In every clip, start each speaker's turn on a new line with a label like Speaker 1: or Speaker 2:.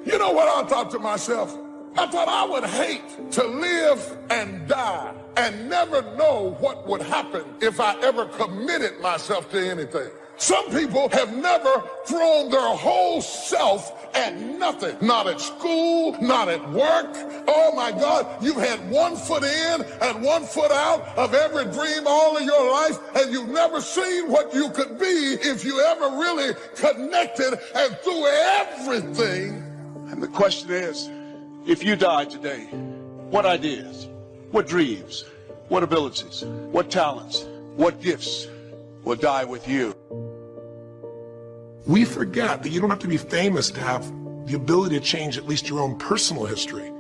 Speaker 1: You know what I thought to myself? I thought I would hate to live and die and never know what would happen if I ever committed myself to anything. Some people have never thrown their whole self at nothing. Not at school, not at work. Oh my God, you've had 1 foot in and 1 foot out of every dream all of your life, and you've never seen what you could be if you ever really connected and threw everything.
Speaker 2: And the question is, if you died today, what ideas, what dreams, what abilities, what talents, what gifts will die with you?
Speaker 3: We forget that you don't have to be famous to have the ability to change at least your own personal history,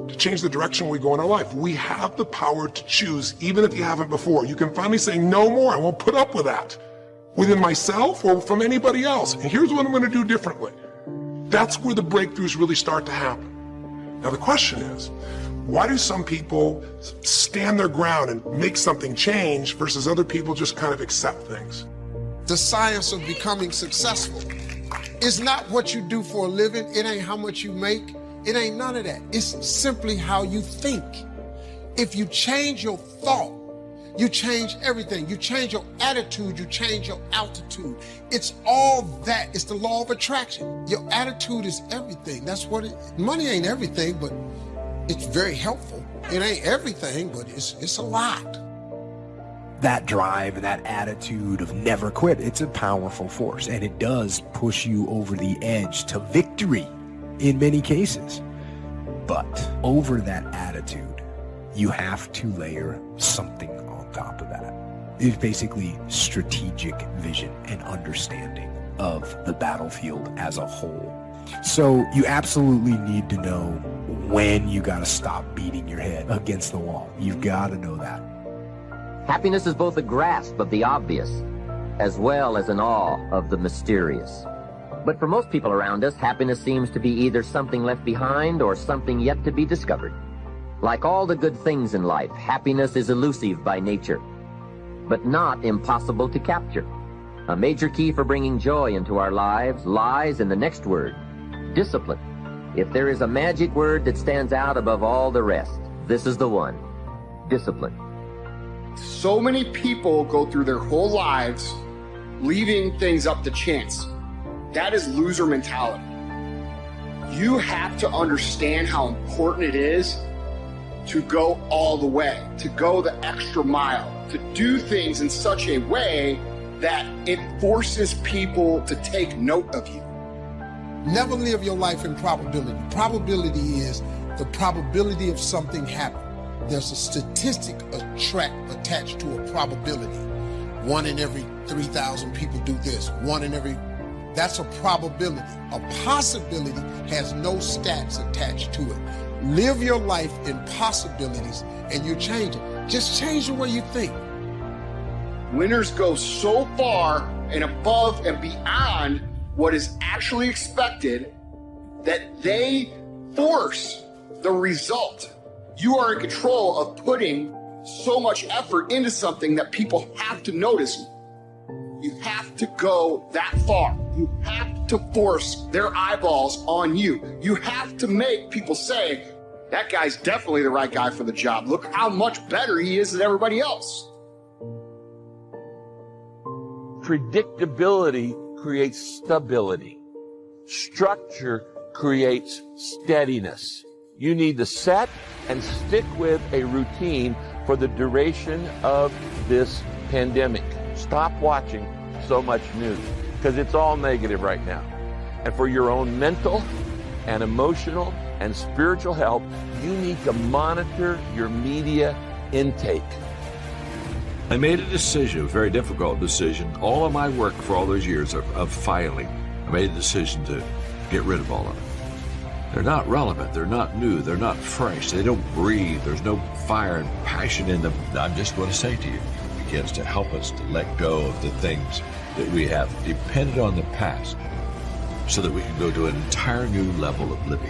Speaker 3: to change the direction we go in our life. We have the power to choose, even if you haven't before. You can finally say, no more, I won't put up with that, within myself or from anybody else. And here's what I'm going to do differently. That's where the breakthroughs really start to happen. Now the question is, why do some people stand their ground and make something change versus other people just kind of accept things?
Speaker 4: The science of becoming successful is not what you do for a living. It ain't how much you make. It ain't none of that. It's simply how you think. If you change your thought, you change everything. You change your attitude, you change your altitude. It's all that. It's the law of attraction. Your attitude is everything. That's what money ain't everything, but it's very helpful. It ain't everything, but it's a lot.
Speaker 5: That drive and that attitude of never quit, it's a powerful force, and it does push you over the edge to victory in many cases. But over that attitude, you have to layer something on top of that. It's basically strategic vision and understanding of the battlefield as a whole. So you absolutely need to know when you got to stop beating your head against the wall. You've got to know that.
Speaker 6: Happiness is both a grasp of the obvious, as well as an awe of the mysterious. But for most people around us, happiness seems to be either something left behind or something yet to be discovered. Like all the good things in life, happiness is elusive by nature, but not impossible to capture. A major key for bringing joy into our lives lies in the next word, discipline. If there is a magic word that stands out above all the rest, this is the one, discipline.
Speaker 7: So many people go through their whole lives leaving things up to chance. That is loser mentality. You have to understand how important it is to go all the way, to go the extra mile, to do things in such a way that it forces people to take note of you.
Speaker 4: Never live your life in probability. Probability is the probability of something happening. There's a statistic attached to a probability. 1 in every 3,000 people do this. That's a probability. A possibility has no stats attached to it. Live your life in possibilities and you change it. Just change the way you think.
Speaker 7: Winners go so far and above and beyond what is actually expected that they force the result. You are in control of putting so much effort into something that people have to notice. You have to go that far. You have to force their eyeballs on you. You have to make people say, that guy's definitely the right guy for the job. Look how much better he is than everybody else.
Speaker 8: Predictability creates stability. Structure creates steadiness. You need to set and stick with a routine for the duration of this pandemic. Stop watching so much news because it's all negative right now. And for your own mental and emotional and spiritual health, you need to monitor your media intake.
Speaker 9: I made a decision, a very difficult decision. All of my work for all those years of filing, I made a decision to get rid of all of it. They're not relevant, they're not new, they're not fresh, they don't breathe, there's no fire and passion in them. I'm just going to say to you, it begins to help us to let go of the things that we have depended on the past so that we can go to an entire new level of living.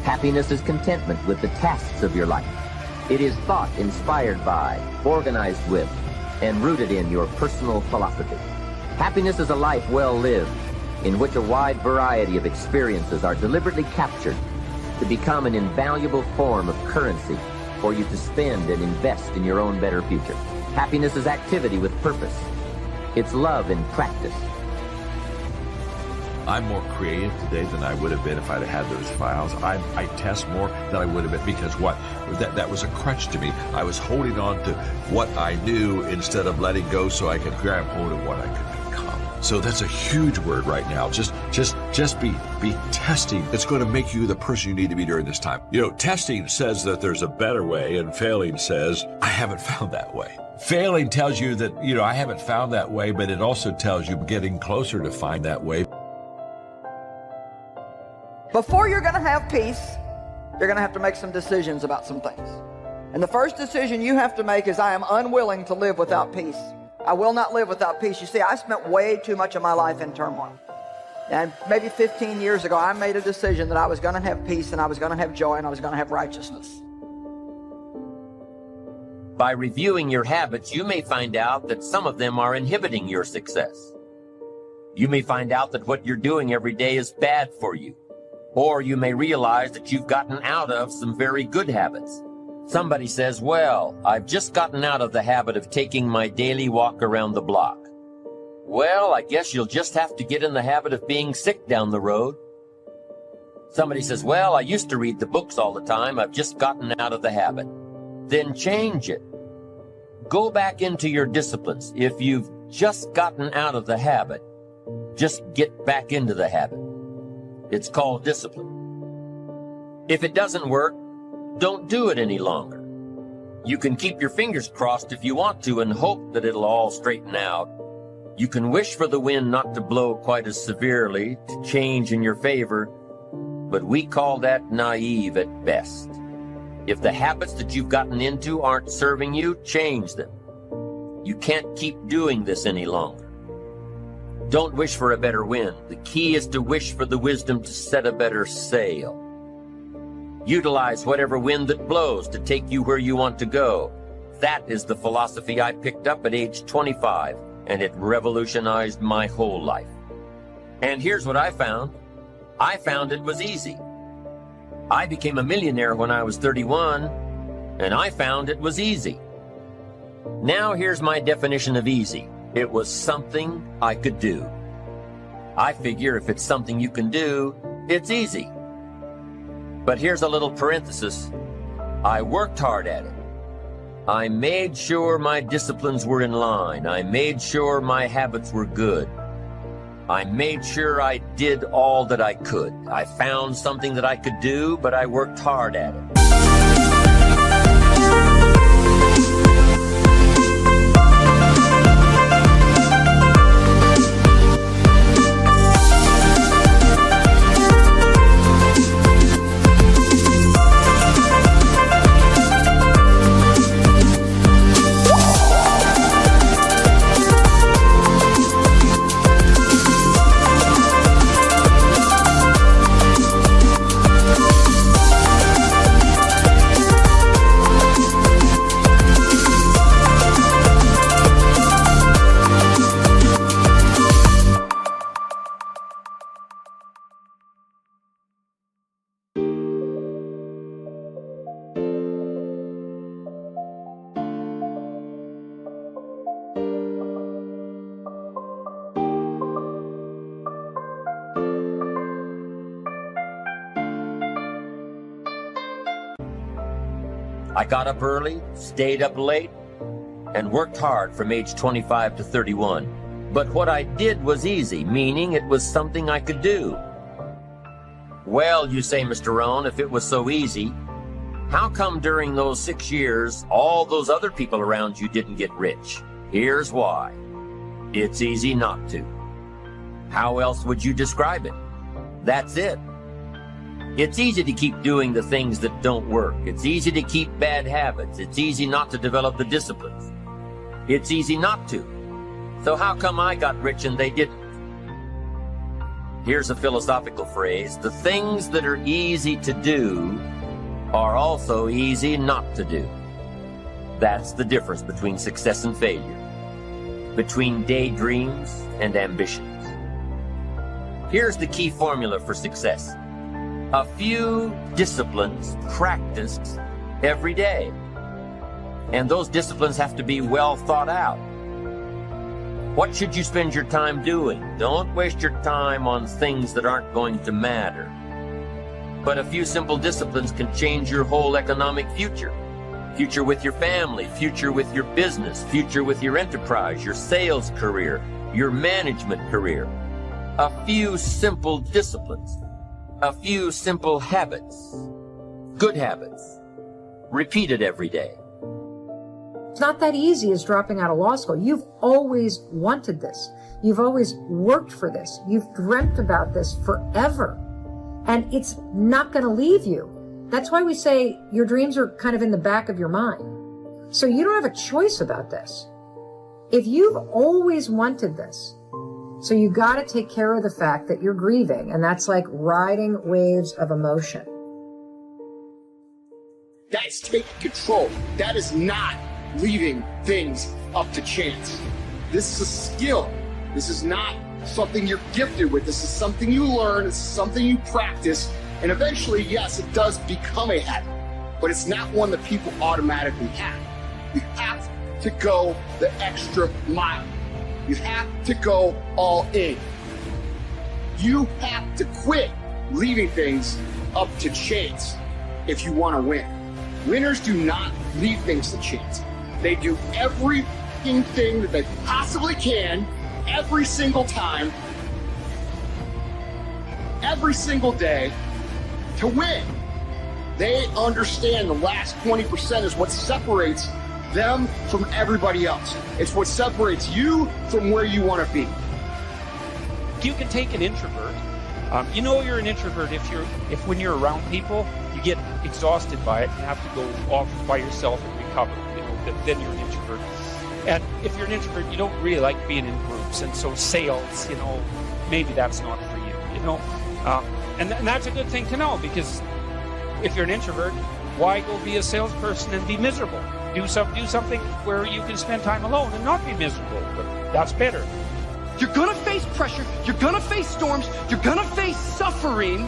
Speaker 6: Happiness is contentment with the tasks of your life. It is thought inspired by, organized with, and rooted in your personal philosophy. Happiness is a life well lived, in which a wide variety of experiences are deliberately captured to become an invaluable form of currency for you to spend and invest in your own better future. Happiness is activity with purpose. It's love in practice.
Speaker 9: I'm more creative today than I would have been if I'd have had those files. I test more than I would have been because what? That was a crutch to me. I was holding on to what I knew instead of letting go so I could grab hold of what I could become. So that's a huge word right now. Just be testing. It's going to make you the person you need to be during this time. You know, testing says that there's a better way, and failing says, I haven't found that way. Failing tells you that, I haven't found that way, but it also tells you getting closer to find that way.
Speaker 10: Before you're going to have peace, you're going to have to make some decisions about some things. And the first decision you have to make is, I am unwilling to live without peace. I will not live without peace. You see, I spent way too much of my life in turmoil. And maybe 15 years ago, I made a decision that I was going to have peace, and I was going to have joy, and I was going to have righteousness.
Speaker 6: By reviewing your habits, you may find out that some of them are inhibiting your success. You may find out that what you're doing every day is bad for you. Or you may realize that you've gotten out of some very good habits. Somebody says, well, I've just gotten out of the habit of taking my daily walk around the block. Well, I guess you'll just have to get in the habit of being sick down the road. Somebody says, well, I used to read the books all the time. I've just gotten out of the habit. Then change it. Go back into your disciplines. If you've just gotten out of the habit, just get back into the habit. It's called discipline. If it doesn't work, don't do it any longer. You can keep your fingers crossed if you want to and hope that it'll all straighten out. You can wish for the wind not to blow quite as severely, to change in your favor, but we call that naive at best. If the habits that you've gotten into aren't serving you, change them. You can't keep doing this any longer. Don't wish for a better wind. The key is to wish for the wisdom to set a better sail. Utilize whatever wind that blows to take you where you want to go. That is the philosophy I picked up at age 25, and it revolutionized my whole life. And here's what I found. I found it was easy. I became a millionaire when I was 31, and I found it was easy. Now here's my definition of easy. It was something I could do. I figure if it's something you can do, it's easy. But here's a little parenthesis. I worked hard at it. I made sure my disciplines were in line. I made sure my habits were good. I made sure I did all that I could. I found something that I could do, but I worked hard at it. I got up early, stayed up late, and worked hard from age 25 to 31. But what I did was easy, meaning it was something I could do. Well, you say, Mr. Rohn, if it was so easy, how come during those 6 years, all those other people around you didn't get rich? Here's why. It's easy not to. How else would you describe it? That's it. It's easy to keep doing the things that don't work. It's easy to keep bad habits. It's easy not to develop the disciplines. It's easy not to. So how come I got rich and they didn't? Here's a philosophical phrase. The things that are easy to do are also easy not to do. That's the difference between success and failure, between daydreams and ambitions. Here's the key formula for success. A few disciplines practiced every day. And those disciplines have to be well thought out. What should you spend your time doing? Don't waste your time on things that aren't going to matter. But a few simple disciplines can change your whole economic future. Future with your family, future with your business, future with your enterprise, your sales career, your management career. A few simple disciplines, a few simple habits, good habits, repeated every day.
Speaker 11: It's not that easy as dropping out of law school. You've always wanted this. You've always worked for this. You've dreamt about this forever. And it's not going to leave you. That's why we say your dreams are kind of in the back of your mind. So you don't have a choice about this. If you've always wanted this, so you got to take care of the fact that you're grieving, and that's like riding waves of emotion.
Speaker 7: That's taking control. That is not leaving things up to chance. This is a skill. This is not something you're gifted with. This is something you learn. This is something you practice. And eventually, yes, it does become a habit, but it's not one that people automatically have. You have to go the extra mile. You have to go all in. You have to quit leaving things up to chance if you want to win. Winners do not leave things to chance. They do everything that they possibly can, every single time, every single day, to win. They understand the last 20% is what separates them from everybody else. It's what separates you from where you want to be.
Speaker 12: You can take an introvert. You know you're an introvert if when you're around people, you get exhausted by it and have to go off by yourself and recover. You know, then you're an introvert. And if you're an introvert, you don't really like being in groups. And so sales, you know, maybe that's not for you, you know. And that's a good thing to know, because if you're an introvert, why go be a salesperson and be miserable? Do something where you can spend time alone and not be miserable. But that's better.
Speaker 13: You're going to face pressure. You're going to face storms. You're going to face suffering.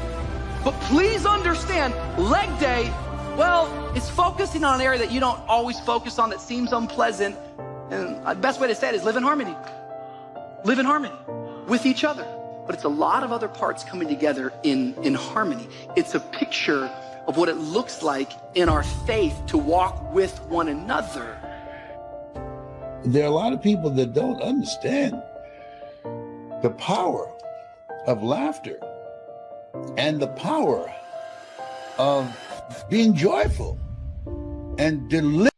Speaker 13: But please understand, leg day, well, it's focusing on an area that you don't always focus on that seems unpleasant. And the best way to say it is live in harmony. Live in harmony with each other. But it's a lot of other parts coming together in harmony. It's a picture of what it looks like in our faith to walk with one another.
Speaker 14: There are a lot of people that don't understand the power of laughter and the power of being joyful and delivering.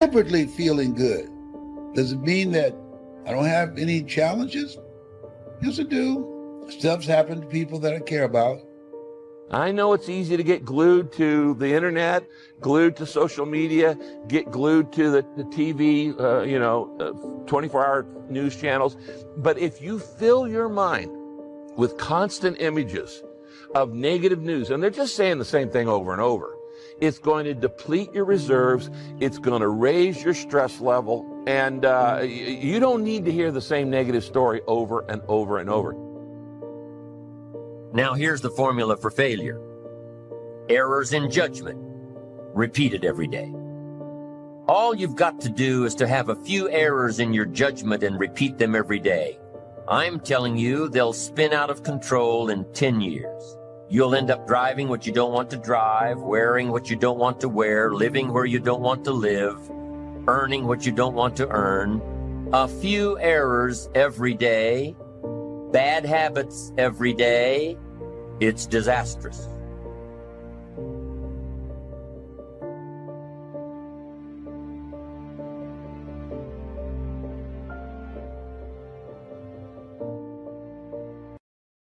Speaker 14: deliberately feeling good. Does it mean that I don't have any challenges? Yes, I do. Stuff's happened to people that I care about.
Speaker 8: I know it's easy to get glued to the internet, glued to social media, get glued to the TV, 24-hour news channels. But if you fill your mind with constant images of negative news, and they're just saying the same thing over and over, it's going to deplete your reserves, it's going to raise your stress level, and you don't need to hear the same negative story over and over and over.
Speaker 6: Now here's the formula for failure. Errors in judgment, repeated every day. All you've got to do is to have a few errors in your judgment and repeat them every day. I'm telling you, they'll spin out of control in 10 years. You'll end up driving what you don't want to drive, wearing what you don't want to wear, living where you don't want to live, earning what you don't want to earn. A few errors every day, bad habits every day, it's disastrous.